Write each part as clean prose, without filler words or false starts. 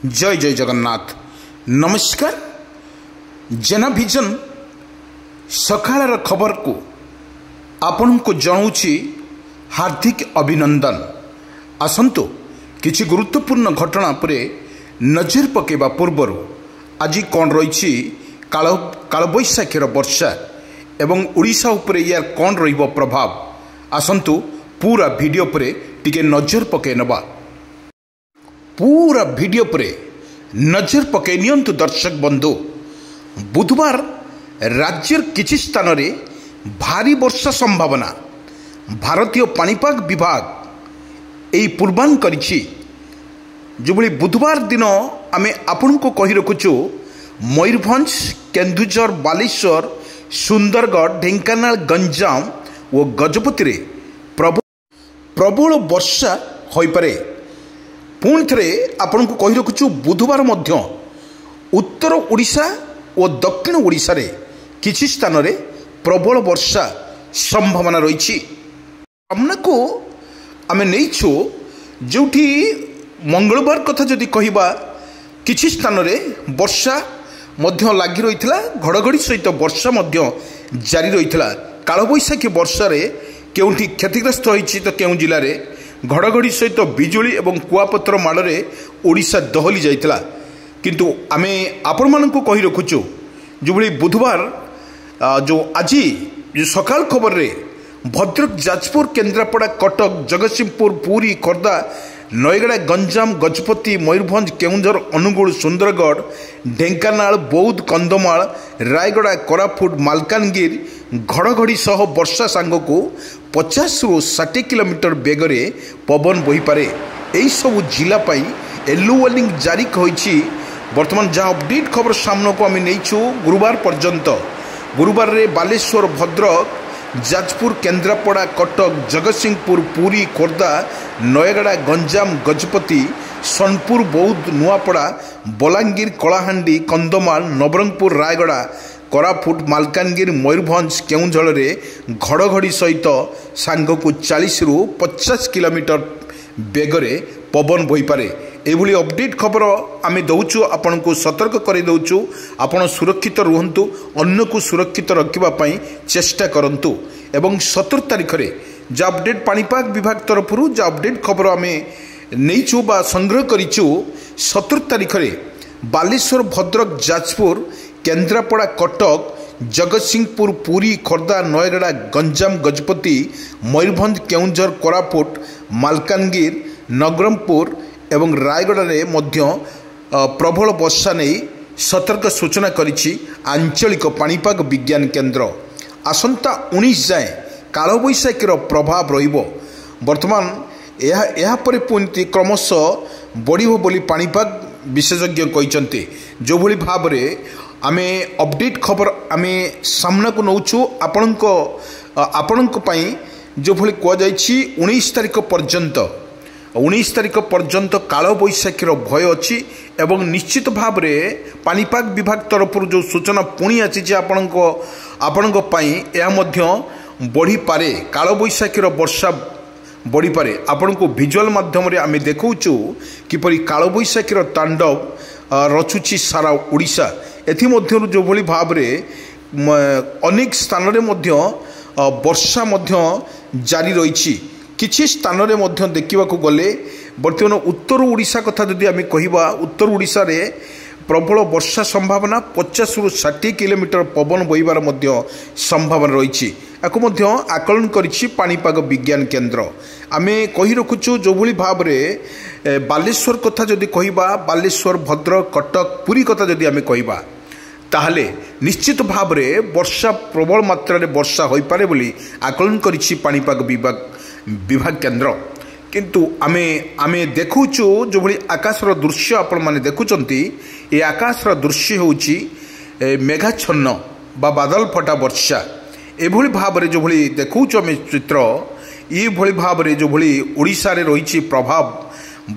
जय जय जगन्नाथ। नमस्कार। जेनाभिजन सकाळर खबर को आपण को जनाऊँची हार्दिक अभिनंदन। आसंतु किछि गुरुत्वपूर्ण घटना परे नजर पकेबा पूर्वर आज कौन रही कालबैशाखीर वर्षा एवं ओडिशा उपरे यार कौन रहिबो प्रभाव आसंतु पूरा वीडियो परे टिके नजर पके नबा। पूरा वीडियो परे नजर पके नियंतु दर्शक बंधु। बुधवार राज्यर किछि स्थान रे भारी वर्षा संभावना भारतीय पाणीपाग विभाग एई पूर्वान करिछि। जोबली बुधवार दिन आमे आपन को कहि रखुछु मयूरभंज, केन्दुझर, बालेश्वर, सुंदरगढ़, ढेंकानाल, गंजाम और गजपति रे प्रबल वर्षा होई पारे। पुणी थे आपण को कहि रखुछु बुधवार मध्य उत्तर ओडिशा और दक्षिण ओडिशा रे किछि स्थान रे प्रबल वर्षा संभावना रही। सामना को आमे नैछु जोठी मंगलवार कथा जदि कहिबा किछि स्थान रे वर्षा मध्य लागि रहितला, घड़घड़ी सहित वर्षा मध्य जारी रहितला। कालबैशाखी वर्षा रे केउठी क्षतिग्रस्त होइछि तो केउ जिल्ला रे घड़घड़ी सहित बिजुली एवं कुआपत्र माड़े ओडिशा दहली जाइतला। किंतु आमे आपण मानकु कहि रखुछु जोबली बुधवार जो आज जो सकाल खबर रे भद्रक, जाजपुर, केन्द्रापड़ा, कटक, जगतसिंहपुर, पुरी, खोर्धा, नयगड़ा, गंजाम, गजपति, मयूरभंज, केन्दुझर, अनुगुल, सुंदरगढ़, ढेंकानाल, बौद्ध, कंधमाल, रायगड़ा, कोरापुट, मालकानगिरी घड़घड़ी सह वर्षा सांग को 50 ରୁ 60 किलोमीटर बेगरे पवन बही पारे। यही सब जिला येलो वार्निंग जारी होईछि। वर्तमान जहाँ अपडेट खबर सामना को आम नहींचु गुरुवार पर्यंत। गुरुवार रे बालेश्वर, भद्रक, जाजपुर, केन्द्रापड़ा, कटक, जगतसिंहपुर, पुरी, खोर्धा, नयगड़ा, गंजाम, गजपति, सोनपुर, बौद्ध, नुआपड़ा, बलांगीर, कलाहांडी, कंधमाल, नवरंगपुर, रायगड़ा, कोरापुट, मालकानगिरी, मयूरभंज, केन्दुझर रे घड़घड़ी सहित सांग को 40 ରୁ 50 किलोमीटर बेगरे पवन बही पारे। एभली अपडेट खबर आमे दउछु, आपन को सतर्क करे दउछु। आपन सुरक्षित रुहंतु, अन्य को सुरक्षित रखिबा पई चेष्टा करंतु। एवं 17 तारिख रे जो अपडेट पाणीपाग विभाग तरफरु जो अपडेट खबर आमे नैछु बा संग्रह करिछु 17 तारिख रे बालेश्वर, भद्रक, जाजपुर, केन्द्रापड़ा, कटक, जगतसिंहपुर, पुरी, खोर्धा, नयगड़ा, गंजाम, गजपति, मयूरभंज, केन्दुझर, कोरापुट, मालकानगिरी, नवरंगपुर एवं रायगड़ा रे मध्य प्रबल वर्षा नहीं सतर्क सूचना करिछि आंचलिक पाणीपाग विज्ञान केन्द्र। आसंता 19 जाए कालबैशाखीर प्रभाव रहिबो। वर्तमान यह परे पुणी क्रमशः बढ़िबो बोली पाणीपाग विशेषज्ञ कहिसंते। जो भली भाव रे आमे अपडेट खबर आमे सामना को नौछु आपणक पई जो भली कह जाइछि 19 तारिख पर्यंत कालबैशाखीर भय अछि। एवं निश्चित भाव रे पाणीपाग विभाग तरफ जो सूचना पुणी आछि आपणक पई या मध्य बढ़ी पारे। कालबैशाखीर वर्षा बढ़ी पारे। आपण को विजुअल माध्यम रे आमे देखौछु किपरि कालबैशाखीर तांडव रचुछि सारा ओडिशा। एथि मध्यरु जो भली भाव रे अनेक स्थान रे मध्य वर्षा मध्य जारी रहिछि। किछि स्थान रे मध्य देखिबा को गले वर्तमान उत्तर ओडिशा कथा जदि आमे कहिबा उत्तर ओडिशा रे प्रबल वर्षा संभावना 50 ରୁ 60 किलोमीटर पवन बहिबार मध्य संभावना रही। याकु मध्य आकलन करिछि पाणीपाग विज्ञान केन्द्र। आमे कहि रखुछु जो भली भाव रे बालेश्वर कथा जदि कहिबा बालेश्वर, भद्रक, कटक, पुरी कथा जदि आमे कहिबा ताहले निश्चित भाव रे वर्षा प्रबल मात्रा रे वर्षा होई पारे बोली आकलन करिछि पाणीपाग विभाग केन्द्र। किंतु आमे देखुछु जो भली आकाशर दृश्य आपण माने देखुचंती ए आकाशर दृश्य होउछि मेघाच्छन्न बा बादल फटा वर्षा। एभली भाव रे जो भली देखुछु आमे चित्र ये भली भाव रे जो भली ओडिशा रे रहिछि प्रभाव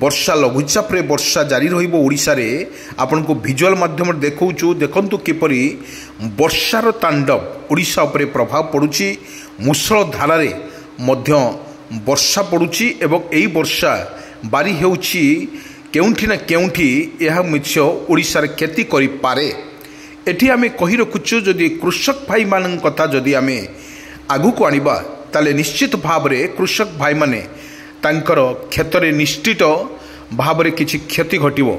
वर्षा लघुचाप रे वर्षा जारी रहिबो। ओडिशा रे आपण को विजुअल माध्यम देखौछु देखंतु किपरि वर्षार तांडव ओडिशा उपरे प्रभाव पडुछि। मूसळ धारा रे मध्य वर्षा पड़ुछि एवं एई वर्षा बारी हेउछि केउंठी ना केउंठी यह मिछ ओडिशार क्षति करि पारे। एठी आमे कहि रखुछु जदि कृषक भाई मान कथा जदि आमे आगु को आनिबा ताले निश्चित भाव रे कृषक भाई माने तांकर क्षेत्र निश्चित भाव रे किछि क्षति घटिबो,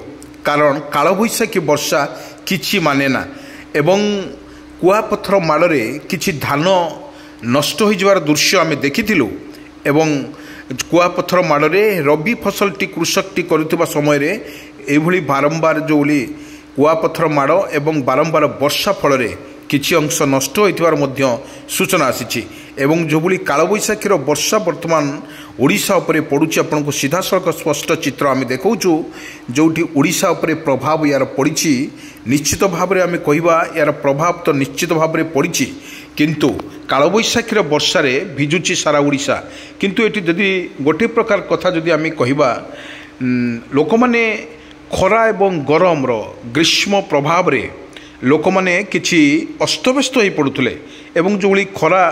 कारण काल बैशाखी वर्षा किछि माने ना एवं कुआपथर माड़े किछि धान नष्ट हो जवार दृश्य आमे देखिथिलु एवं कुआपथर माड़े रबी फसल टी कृषक टी करुवा समय रे एभली बारंबार जो कुआपथर माड़ एवं बारंबार वर्षा फल रे किछि अंश नष्ट होइथिबार मध्य सूचना आसीछि एवं जो भली काल बैशाखीर वर्षा वर्तमान ओडिशा उपरे पड़ुछि आपनको सीधा सड़क स्पष्ट चित्र आमे देखौछु जोठी ओडिशा उपरे प्रभाव यार पड़िछि। निश्चित भाव रे आमे कहिबा यार प्रभाव तो निश्चित भाव रे पड़िछि, किंतु काल बैशाखीर वर्षा रे भिजुछि सारा ओडिशा। किंतु एटी जदि गोटे प्रकार कथा जदि आमे कहिबा लोक माने खरा एवं गरम रो ग्रीष्म प्रभाव रे लोक माने किछि अस्तव्यस्त हो पड़ुथले एवं जो खरा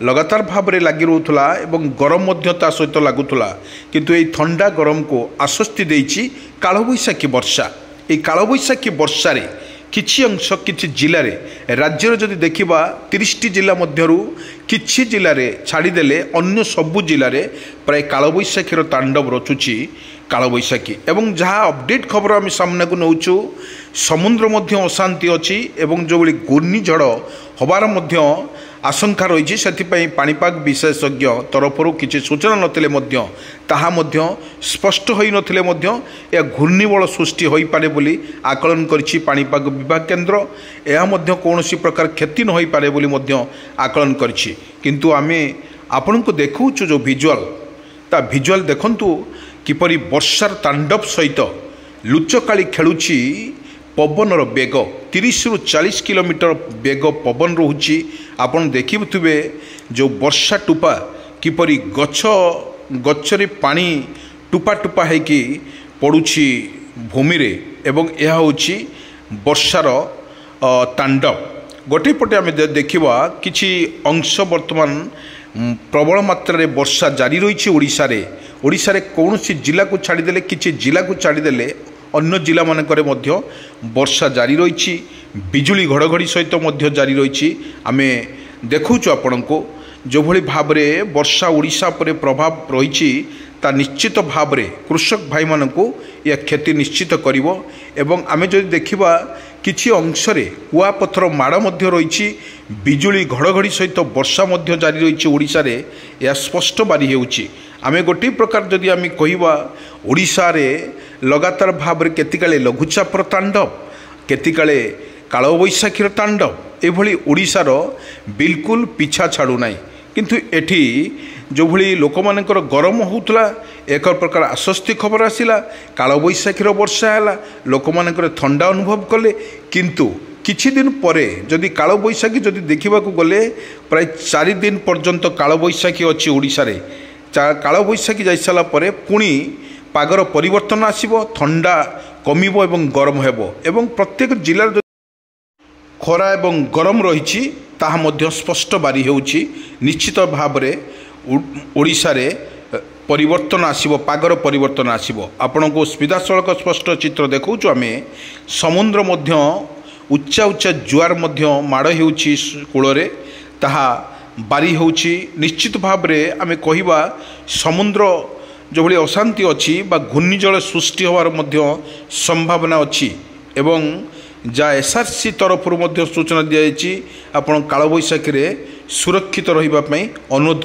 लगातार भाव में लगी रोला एवं गरम सहित लगुला, किंतु ये ठंडा गरम को आश्वस्ति देइछि काल बैशाखी वर्षा। ये काल बैशाखी वर्षा रे किछि अंश किछि जिले में राज्यर जदि देखिबा 30टी जिला मध्यरु किछि जिले में छाड़ीदेले अन्य सबु जिले में प्राय काल बैशाखीर तांडव रचुछि काल बैशाखी। एवं जहाँ अपडेट खबर आम सामना को नौचु समुद्र मध्य अशांति अच्छी एवं जो घूर्णिझड़ हबार मध्य आशंका रही से पाणीपाग विशेषज्ञ तरफ किसी सूचना नथिले मध्य ताहा मध्य स्पष्ट होई नथिले मध्य या घूर्णिबल सृष्टि होई पारे बोली आकलन करिछि पाणीपाग विभाग केन्द्र। यह मध्य कौनसी प्रकार क्षति न होई पारे बोली मध्य आकलन करिछि। किंतु आमे आपनको देखौछु जो भिजुआल देखंतु किपरि वर्षार तांडव सहित लुचकाली खेलुछि पवनर बेग 30 ରୁ 40 किलोमीटर बेग पवन रोची। आपन देखिबुथिबे जो वर्षा टुपा किपरि गछरे पानी टुपा टुपा हेकि पड़ुछि भूमि रे एवं यह होछि वर्षार तांडव। गोटे पटे आमे देखिबा किछि अंश वर्तमान प्रबल मात्रा रे वर्षा जारी रही ओडिशा रे कौनसी जिला को छाड़ीदेले किछि जिला को छाड़ीदेले अन्य जिला मानकरे मध्य वर्षा जारी रही। बिजुली घड़घड़ी सहित मध्य जारी रही। आमे देखौछु आपनको जो भली भाव रे वर्षा ओडिशा पर प्रभाव रही ता निश्चित भाव रे कृषक भाई मानकु या क्षति निश्चित करिवो। एवं आमे जदि देखिबा किछि अंश रे कुआपथर माड़ मध्य रही बिजुली घड़घड़ी सहित वर्षा मध्य जारी रही ओडिशा रे या स्पष्ट बारी हेउछि। आमे गोटे प्रकार जदि आमे कहिबा ओडिशा रे लगातार भाव रे केतिकाले लघुचापर तांडव केतिकाले काल बैशाखीर तांडव एभली ओडिशार बिल्कुल पीछा छाड़ू नाही। किंतु एठी जो भली लोक मानकर गरम होउतला एक प्रकार आश्वस्ति खबर आसिला काल बैशाखीर वर्षा हैला लोक मानकर ठंडा अनुभव कले। किंतु किछि दिन परे जदि काल बैशाखी जदि देखिबा को गले प्राय 4 दिन पर्यंत काल बैशाखी अछि ओडिशा रे। काल बैशाखी जाई साला परे पुणी पागर परिवर्तन आसिबो ठंडा कमिबो एवं गरम हेबो एवं प्रत्येक जिल्ला खरा एवं गरम रही ताहा मध्य स्पष्ट बारी हेउछि। निश्चित भाव रे ओडिशा रे परिवर्तन आसिबो पागर परिवर्तन आसिबो। आपनको सीधा सड़क स्पष्ट चित्र देखौछु आमे समुद्र मध्य उच्चा उच्चा जुआर मध्य माड़ हेउछि कूल रे ताहा बारी होउछि। निश्चित भाव रे आमे कहिबा समुद्र जो भली अशांति अच्छी बा घूर्णिझड़ सृष्टि होवार मध्य संभावना अच्छी एवं जा एसआरसी तरफ सूचना दी जाइछि आपण काल बैशाखी रे सुरक्षित रहिबा पई अनुरोध